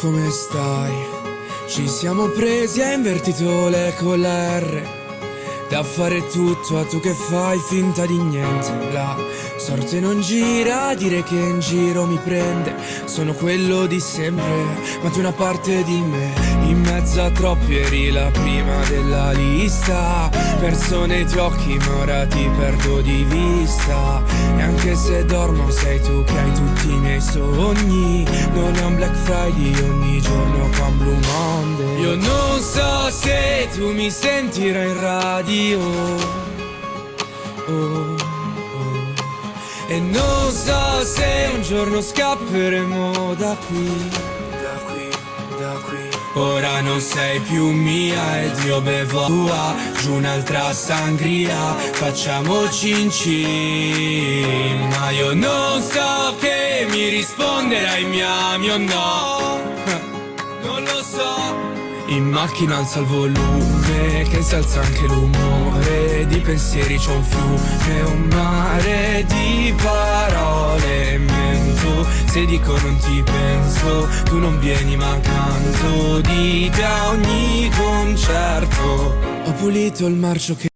come stai? Ci siamo presi, hai invertito le con la R. Da fare tutto, a tu che fai finta di niente. La sorte non gira, a dire che in giro mi prende. Sono quello di sempre, ma tu una parte di me. In mezzo a troppi eri la prima della lista. Perso nei tuoi occhi ma ora ti perdo di vista. E anche se dormo sei tu che hai tutti i miei sogni. Non è un Black Friday ogni giorno con Blue Monday. Io non so se tu mi sentirai in radio. E non so se un giorno scapperemo da qui. Ora non sei più mia ed io bevo tua. Giù un'altra sangria, facciamo cin cin. Ma io non so che mi risponderai mio no. Non lo so. In macchina alza il volume, che si alza anche l'umore. Di pensieri c'è un fiume, un mare di parole. Mento, se dico non ti penso, tu non vieni ma canto di te a ogni concerto. Ho pulito il marcio che